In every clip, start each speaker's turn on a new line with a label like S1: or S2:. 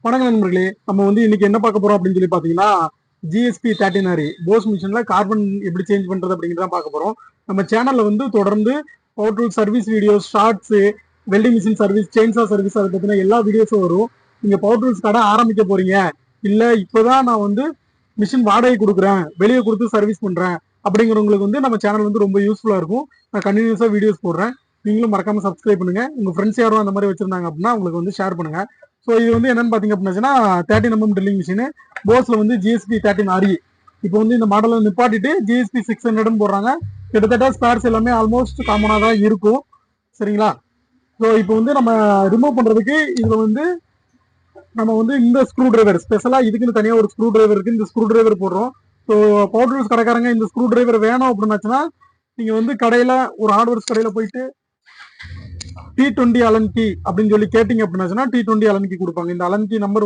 S1: வணக்கம் நண்பர்களே, நம்ம இன்னைக்கு என்ன பார்க்க போறோம் அப்படின்னு சொல்லி பாத்தீங்கன்னா, GSP 13R போஸ் மிஷின்ல கார்பன் எப்படி சேஞ்ச் பண்றது அப்படிங்கிறத பார்க்க போறோம். நம்ம சேனல்ல தொடர்ந்து power tool service videos, shorts, welding machine service, chainsaw service அதை பத்தின எல்லா வீடியோஸும் வரும். நீங்க பவர் டூல்ஸ் கடை ஆரம்பிக்க போறீங்க, இல்ல இப்பதான் நான் மிஷின் வாடகை கொடுக்குறேன், வெளியே கொடுத்து சர்வீஸ் பண்றேன் அப்படிங்கிறவங்களுக்கு நம்ம சேனல் ரொம்ப யூஸ்ஃபுல்லா இருக்கும். நான் கண்டினியூஸா வீடியோஸ் போடுறேன். நீங்களும் மறக்காம சப்ஸ்கிரைப் பண்ணுங்க. உங்க ஃப்ரெண்ட்ஸ் யாரும் அந்த மாதிரி வச்சிருந்தாங்க அப்படின்னா உங்களுக்கு ஷேர் பண்ணுங்க. ஸோ இது என்னன்னு பாத்தீங்க அப்படின்னா 13mm drilling machine போஸ்ல GSP 13RE. இப்போ இந்த மாடலை நிப்பாட்டிட்டு GSP 600 போடுறாங்க. கிட்டத்தட்ட ஸ்பேர்ஸ் எல்லாமே ஆல்மோஸ்ட் காமனா தான் இருக்கும். சரிங்களா? ஸோ இப்போ நம்ம ரிமூவ் பண்றதுக்கு இதுல நம்ம இந்த ஸ்க்ரூ டிரைவர் ஸ்பெஷலா இதுக்குன்னு தனியா ஒரு ஸ்க்ரூ டிரைவர் இருக்கு. இந்த ஸ்க்ரூ டிரைவர் போடுறோம். ஸோ பவர் டூல்ஸ் கடைக்காரங்க இந்த ஸ்க்ரூ டிரைவர் வேணும் அப்படின்னாச்சுன்னா நீங்க கடையில ஒரு ஹார்ட்வேர்ஸ் கடையில போயிட்டு T20 அலன் கீ அப்படின்னு சொல்லி கேட்டீங்க அப்படின்னா T20 அலன் கீ கொடுப்பாங்க. இந்த அலன் கீ நம்பர்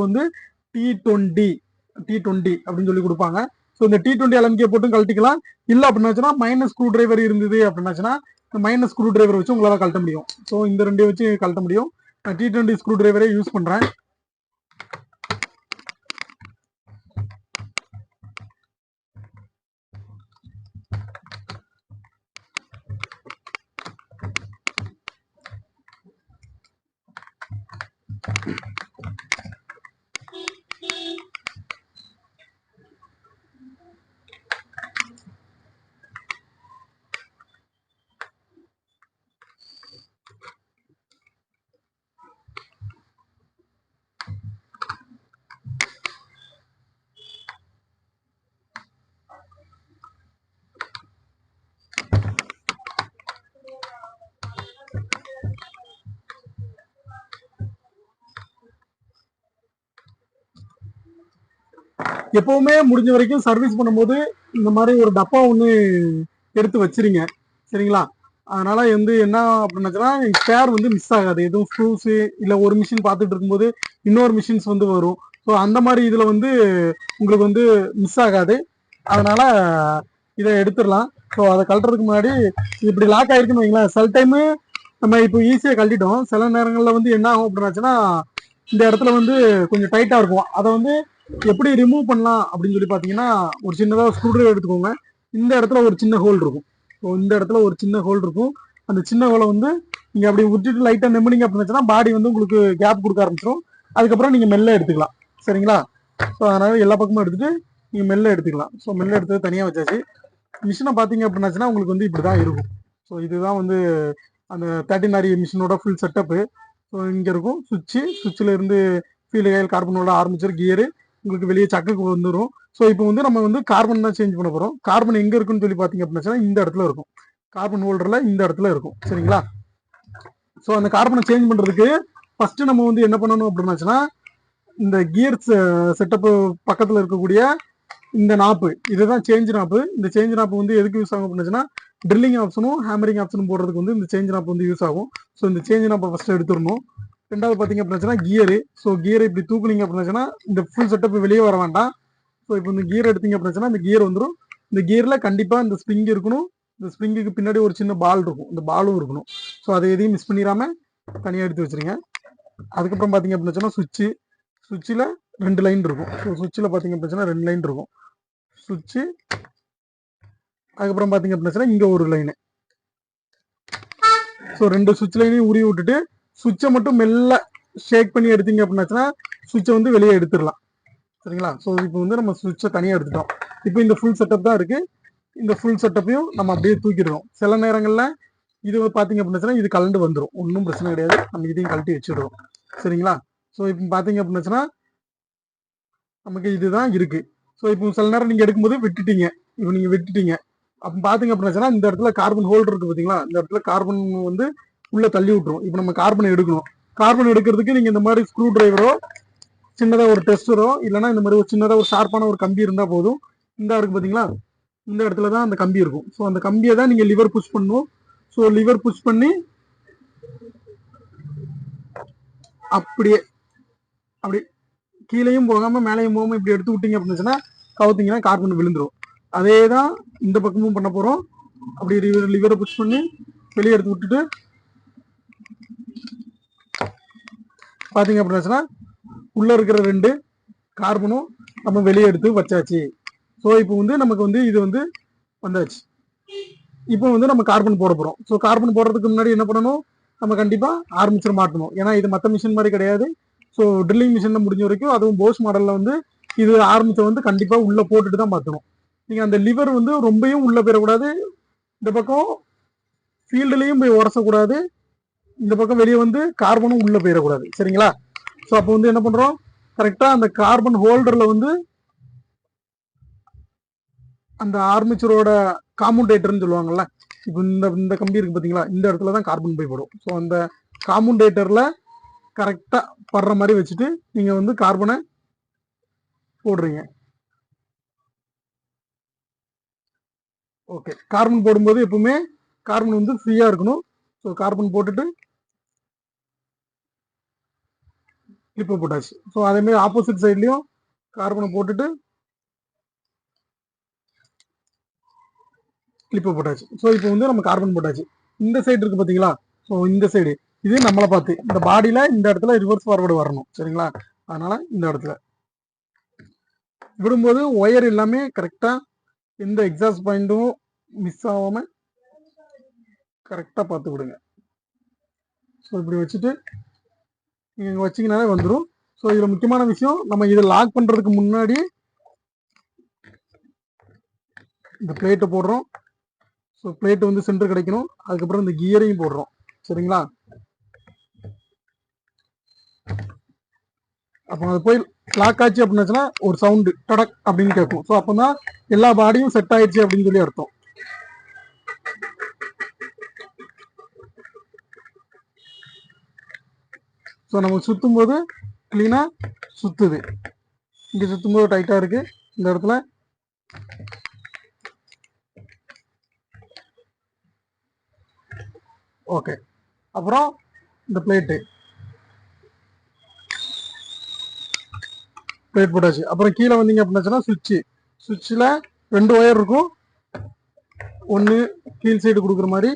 S1: T20 அப்படின்னு சொல்லி கொடுப்பாங்க. ஸோ இந்த T20 அலன் கீயை போட்டு கழட்டிக்கலாம். இல்ல அப்படின்னாச்சுன்னா மைனஸ் ஸ்க்ரூ டிரைவர் இருந்தது அப்படின்னாச்சுன்னா மைனஸ் ஸ்க்ரூ டிரைவர் வச்சு உங்களால கழட்ட முடியும். ஸோ இந்த ரெண்டையும் வச்சு கழட்ட முடியும். நான் T20 ஸ்க்ரூ டிரைவரே யூஸ் பண்றேன். எப்பவுமே முடிஞ்ச வரைக்கும் சர்வீஸ் பண்ணும்போது இந்த மாதிரி ஒரு டப்பா எடுத்து வச்சிருங்க. சரிங்களா? அதனால என்ன அப்படின்னாச்சுன்னா ஸ்பேர் மிஸ் ஆகாது. எதுவும் ஸ்க்ரூஸ் இல்ல ஒரு மிஷின் பார்த்துட்டு இருக்கும்போது இன்னொரு மிஷின்ஸ் வரும். ஸோ அந்த மாதிரி இதுல உங்களுக்கு மிஸ் ஆகாது. அதனால இதை எடுத்துடலாம். ஸோ அதை கழட்டுறதுக்கு முன்னாடி இப்படி லாக் ஆயிருக்குன்னு வைங்களேன். சில டைமு நம்ம இப்போ ஈஸியா கழட்டிட்டோம். சில நேரங்கள்ல என்ன ஆகும் அப்படின்னாச்சுன்னா இந்த இடத்துல கொஞ்சம் டைட்டா இருக்கும். அதை எப்படி ரிமூவ் பண்ணலாம் அப்படின்னு சொல்லி பாத்தீங்கன்னா ஒரு சின்னதாக ஸ்க்ரூ டிரைவர் எடுத்துக்கோங்க. இந்த இடத்துல ஒரு சின்ன ஹோல் இருக்கும். ஸோ இந்த இடத்துல ஒரு சின்ன ஹோல் இருக்கும். அந்த சின்ன ஹோலை நீங்க அப்படி விட்டுட்டு லைட்டா நெம்பினீங்க அப்படின்னா பாடி உங்களுக்கு கேப் கொடுக்க ஆரம்பிச்சிடும். அதுக்கப்புறம் நீங்க மெல்ல எடுத்துக்கலாம். சரிங்களா? ஸோ அதனால எல்லா பக்கமும் எடுத்துட்டு நீங்க மெல்ல எடுத்துக்கலாம். ஸோ மெல்ல எடுத்து தனியா வச்சாச்சு. மிஷினை பாத்தீங்க அப்படின்னாச்சுன்னா உங்களுக்கு இப்படிதான் இருக்கும். ஸோ இதுதான் அந்த 13RE மிஷினோட ஃபுல் செட்டப்பு. ஸோ இங்க இருக்கும் சுவிட்சில் இருந்து ஃபீல்டு காயில், கார்பனோட ஆர்மிச்சர், கியரு, உங்களுக்கு வெளியே சக்குக்கு வந்துடும். ஸோ இப்போ நம்ம கார்பன் தான் சேஞ்ச் பண்ண போறோம். கார்பன் எங்க இருக்குன்னு சொல்லி பாத்தீங்க அப்படின்னா இந்த இடத்துல இருக்கும். கார்பன் ஹோல்டர்ல இந்த இடத்துல இருக்கும். சரிங்களா? ஸோ அந்த கார்பனை சேஞ்ச் பண்றதுக்கு ஃபர்ஸ்ட் நம்ம என்ன பண்ணணும் அப்படின்னாச்சுன்னா இந்த கியர் செட்டப் பக்கத்துல இருக்கக்கூடிய இந்த நாப்பு, இதுதான் சேஞ்ச் நாப்பு. இந்த சேஞ்ச் நாப்பு எதுக்கு யூஸ் ஆகும் அப்படின்னா ட்ரில்லிங் ஆப்ஷனும் ஹேமரிங் ஆப்ஷனும் போடுறதுக்கு இந்த சேஞ்ச் நாப்பு யூஸ் ஆகும். ஸோ இந்த சேஞ்ச் நாப்பை ஃபர்ஸ்ட் எடுத்துடணும். ரெண்டாவது பாத்தீங்க அப்படின்னா கியரு. ஸோ கியர் இப்படி தூக்குனீங்க அப்படின்னா இந்த ஃபுல் செட்டப் வெளியே வர வேண்டாம். ஸோ இப்போ இந்த கியர் எடுத்தீங்க அப்படின்னா இந்த கியர் வந்துடும். இந்த கியர்ல கண்டிப்பா இந்த ஸ்ப்ரிங் இருக்கணும். இந்த ஸ்ப்ரிங்குக்கு பின்னாடி ஒரு சின்ன பால் இருக்கும். இந்த பாலும் இருக்கணும். ஸோ அதை எதையும் மிஸ் பண்ணிடாம தனியா எடுத்து வச்சிருங்க. அதுக்கப்புறம் பாத்தீங்க அப்படின்னா சுவிட்சில் 2 லைன் இருக்கும். ஸோ சுவிட்சில் பாத்தீங்க அப்படின்னா 2 லைன் இருக்கும். சுவிட்ச், அதுக்கப்புறம் பாத்தீங்க அப்படின்னா இங்க ஒரு லைனு. ஸோ 2 சுவிட்ச் லைனையும் உருவி விட்டுட்டு சுவிட்சை மட்டும் மெல்ல ஷேக் பண்ணி எடுத்தீங்க அப்படின்னாச்சுன்னா சுவிட்சை வெளியே எடுத்துடலாம். சரிங்களா? ஸோ இப்போ நம்ம சுவிட்சை தனியாக எடுத்துட்டோம். இப்போ இந்த ஃபுல் செட்டப் தான் இருக்கு. இந்த ஃபுல் செட்டப்பையும் நம்ம அப்படியே தூக்கிடுறோம். சில நேரங்களில் இது பாத்தீங்க அப்படின்னா இது கலண்டு வந்துடும். ஒன்றும் பிரச்சனை கிடையாது. நம்ம இதையும் கழட்டி வச்சிடுறோம். சரிங்களா? ஸோ இப்போ பாத்தீங்க அப்படின்னா நமக்கு இதுதான் இருக்கு. ஸோ இப்போ சில நேரம் நீங்க எடுக்கும்போது விட்டுட்டீங்க. இப்போ நீங்க விட்டுட்டீங்க அப்ப பாத்தீங்க அப்படின்னா இந்த இடத்துல கார்பன் ஹோல்டர் இருக்கு பாத்தீங்களா? இந்த இடத்துல கார்பன் உள்ள தள்ளி விட்டுரும். இப்போ நம்ம கார்பன் எடுக்கணும். கார்பன் எடுக்கிறதுக்கு நீங்க இந்த மாதிரி ஸ்க்ரூ டிரைவரோ, சின்னதா ஒரு டெஸ்டரோ, இல்லைன்னா இந்த மாதிரி ஒரு சின்னதா ஒரு ஷார்ப்பான ஒரு கம்பி இருந்தா போதும். இந்த இருக்கு பாத்தீங்களா? இந்த இடத்துல தான் அந்த கம்பி இருக்கும். ஸோ அந்த கம்பியை தான் நீங்க லிவர் புஷ் பண்ணணும். ஸோ லிவர் புஷ் பண்ணி அப்படியே அப்படி கீழேயும் போகாம மேலேயும் போகாம இப்படி எடுத்து விட்டீங்க அப்படின்னா கவுத்தீங்கன்னா கார்பன் விழுந்துரும். அதே தான் இந்த பக்கமும் பண்ண போறோம். அப்படி லிவரை புஷ் பண்ணி வெளியே எடுத்து விட்டுட்டு பாத்தீங்க அப்படின்னா உள்ள இருக்கிற 2 கார்பனும் நம்ம வெளியே எடுத்து வச்சாச்சு. ஸோ இப்போ வந்து நமக்கு வந்து இது வந்து வந்தாச்சு. இப்போ வந்து நம்ம கார்பன் போட போறோம். ஸோ கார்பன் போடுறதுக்கு முன்னாடி என்ன பண்ணணும், நம்ம கண்டிப்பா ஆர்மிச்சர் மாட்டணும். ஏன்னா இது மற்ற மிஷின் மாதிரி கிடையாது. ஸோ ட்ரில்லிங் மிஷின்ல முடிஞ்ச வரைக்கும், அதுவும் போஸ் மாடல்ல வந்து இது ஆர்மிச்சர் வந்து கண்டிப்பா உள்ள போட்டுட்டு தான் மாத்தணும். நீங்க அந்த லிவர் வந்து ரொம்பவும் உள்ள போயிடக்கூடாது, இந்த பக்கம் ஃபீல்டுலயும் போய் உரசக்கூடாது, இந்த பக்கம் வெளியே வந்து கார்பனும் உள்ள போயிடக்கூடாது. சரிங்களா? ஸோ அப்போ வந்து என்ன பண்றோம், கரெக்டா அந்த கார்பன் ஹோல்டர்ல வந்து அந்த ஆர்மிச்சரோட காமுடேட்டர்னு சொல்லுவாங்கல்ல, இப்போ இந்த கம்பி இருக்கு பாத்தீங்களா, இந்த இடத்துல தான் கார்பன் போய் படும். ஸோ அந்த காமுடேட்டர்ல கரெக்டா படுற மாதிரி வச்சுட்டு நீங்க வந்து கார்பனை போடுறீங்க. ஓகே, கார்பன் போடும்போது எப்பவுமே கார்பன் வந்து ஃப்ரீயா இருக்கணும். ஸோ கார்பன் போட்டுட்டு கிளிப்பை போட்டாச்சு. ஸோ அதே மாதிரி ஆப்போசிட் சைட்லயும் கார்பனை போட்டுட்டு கிளிப்பை போட்டாச்சு. ஸோ இப்போ வந்து நம்ம கார்பன் போட்டாச்சு. இந்த சைடு இருக்கு பாத்தீங்களா, ஸோ இந்த சைடு இது நம்மளை பார்த்து இந்த பாடியில இந்த இடத்துல ரிவர்ஸ் ஃபார்வர்டு வரணும். சரிங்களா? அதனால இந்த இடத்துல விடும்போது ஒயர் எல்லாமே கரெக்டா எந்த எக்ஸாஸ்ட் பாயிண்டும் மிஸ் ஆகாம கரெக்டா பார்த்து விடுங்க. ஸோ இப்படி வச்சுட்டு நீங்க வச்சீங்கனாலே வந்துடும். ஸோ இதுல முக்கியமான விஷயம், நம்ம இதை லாக் பண்றதுக்கு முன்னாடி இந்த பிளேட்டை போடுறோம். ஸோ பிளேட் வந்து சென்டர் கிடைக்கணும். அதுக்கப்புறம் இந்த கியரையும் போடுறோம். சரிங்களா? அப்போ அது போய் லாக் ஆச்சு அப்படின்னாச்சுன்னா ஒரு சவுண்டு டடக் அப்படின்னு கேட்கும். ஸோ அப்போதான் எல்லா பாடியும் செட் ஆயிடுச்சு அப்படின்னு சொல்லி அர்த்தம். ஸோ நம்ம சுத்தும் போது கிளீனா சுத்துது. இங்க சுத்தும் போது டைட்டா இருக்கு இந்த இடத்துல. ஓகே, அப்புறம் இந்த பிளேட் போட்டாச்சு. அப்புறம் கீழே வந்தீங்க அப்படின்னாச்சுன்னா சுவிட்சில் 2 ஒயர் இருக்கும். ஒன்று கீழ் சைடு கொடுக்குற மாதிரி,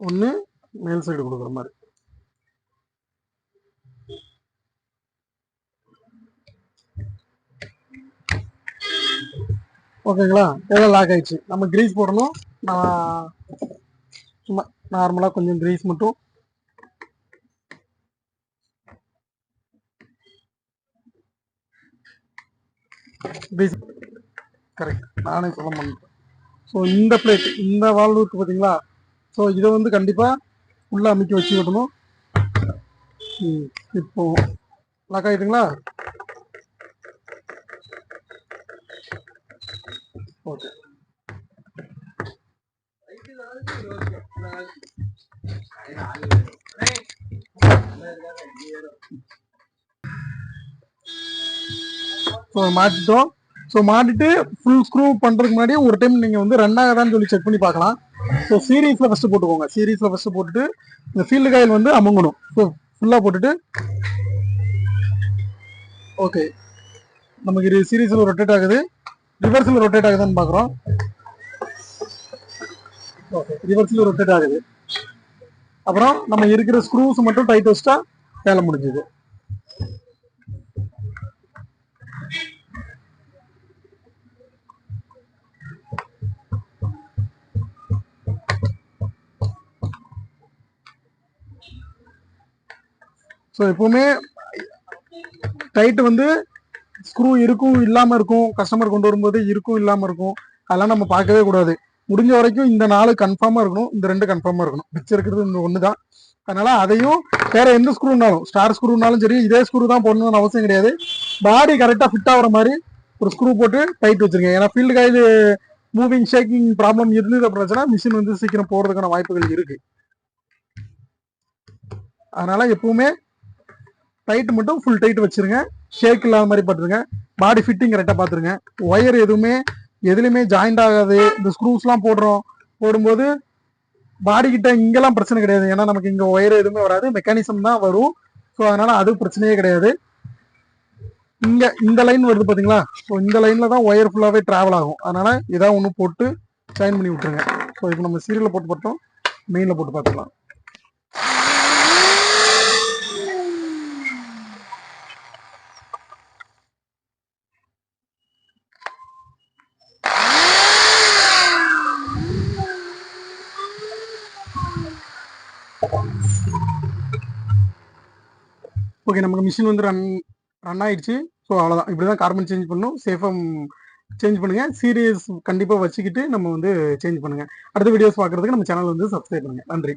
S1: ஒன்று மேல் சைடு கொடுக்குற மாதிரி. ஓகேங்களா? எல்லாம் லாக் ஆயிடுச்சு. நம்ம கிரீஸ் போடணும். நான் சும்மா நார்மலா கொஞ்சம் கிரீஸ் மட்டும் கிரீஸ் கரெக்ட் நானே சொல்ல மாட்டேன். ஸோ இந்த பிளேட் இந்த வால்வு இருக்கு பார்த்தீங்களா, ஸோ இதை வந்து கண்டிப்பா உள்ள அமைக்க வச்சு விடணும். இப்போ லாக் ஆயிட்டுங்களா? ஓகே, ஸோ மாட்டிட்டோம். ஸோ மாட்டிட்டு ஃபுல் ஸ்க்ரூ பண்றதுக்கு முன்னாடி ஒரு டைம் நீங்க வந்து ரன் ஆகாதான்னு சொல்லி செக் பண்ணி பார்க்கலாம். ஸோ சீரீஸ்ல ஃபர்ஸ்ட் போட்டுக்கோங்க. சீரீஸ்ல ஃபர்ஸ்ட் போட்டுட்டு இந்த ஃபீல்டு காயில் வந்து அமுங்கணும். ஸோ ஃபுல்லா போட்டுட்டு ஓகே, நமக்கு இது சீரீஸ்ல ரொட்டேட் ஆகுது, ரிவர்ஸ்ல ரொட்டேட் ஆகுதுன்னு பாக்குறோம். ஓகே, ரிவர்ஸ்ல ரொட்டேட் ஆகுது. அப்புறம் நம்ம இருக்கிற ஸ்க்ரூஸ் மட்டும் டைட் வச்சுட்டா வேலை முடிஞ்சது. ஸோ எப்பவுமே டைட் வந்து ஸ்க்ரூ இருக்கும் இல்லாம இருக்கும், கஸ்டமர் கொண்டு வரும்போது இருக்கும் இல்லாம இருக்கும், அதெல்லாம் நம்ம பார்க்கவே கூடாது. முடிஞ்ச வரைக்கும் இந்த 4 கன்ஃபார்மா இருக்கணும், இந்த 2 கன்ஃபார்மா இருக்கணும். பிக்சர் இருக்கிறது இந்த 1 தான். அதனால அதையும் வேற எந்த ஸ்க்ரூனாலும், ஸ்டார் ஸ்க்ரூனாலும் சரி, இதே ஸ்க்ரூ தான் போடணும்னு அவசியம் கிடையாது. பாடி கரெக்டா ஃபிட் ஆகிற மாதிரி ஒரு ஸ்க்ரூ போட்டு டைட் வச்சிருங்க. ஏன்னா field coil moving shaking problem இருந்தது அப்படின்னா மிஷின் வந்து சீக்கிரம் போடுறதுக்கான வாய்ப்புகள் இருக்கு. அதனால எப்பவுமே டைட் மட்டும் ஃபுல் டைட் வச்சிருங்க, ஷேக் இல்லாத மாதிரி பார்த்துருங்க. பாடி ஃபிட்டிங் கரெக்டாக பார்த்துருங்க. ஒயர் எதுலையுமே ஜாயிண்ட் ஆகாது. இந்த ஸ்க்ரூஸ்லாம் போடும்போது பாடி கிட்ட இங்கெல்லாம் பிரச்சனை கிடையாது. ஏன்னா நமக்கு இங்கே ஒயர் எதுவுமே வராது, மெக்கானிசம் தான் வரும். ஸோ அதனால அது பிரச்சனையே கிடையாது. இந்த லைன் வருது பார்த்தீங்களா, ஸோ இந்த லைன்ல தான் ஒயர் ஃபுல்லாகவே டிராவல் ஆகும். அதனால ஏதாவது ஒன்று போட்டு ஜாயின் பண்ணி விட்டுருங்க. ஸோ இப்போ நம்ம சீரியலில் போட்டு பார்த்தோம், மெயினில் போட்டு பார்த்துக்கலாம். ஓகே, நமக்கு மிஷின் வந்து ரன் ஆயிடுச்சு. ஸோ அவ்வளோதான், இப்படி தான் கார்பன் சேஞ்ச் பண்ணணும். சேஃபாக சேஞ்ச் பண்ணுங்கள். சீரியஸ் கண்டிப்பாக வச்சுக்கிட்டு நம்ம வந்து சேஞ்ச் பண்ணுங்கள். அடுத்த வீடியோஸ் பார்க்குறதுக்கு நம்ம சேனல் வந்து சப்ஸ்கிரைப் பண்ணுங்கள். நன்றி.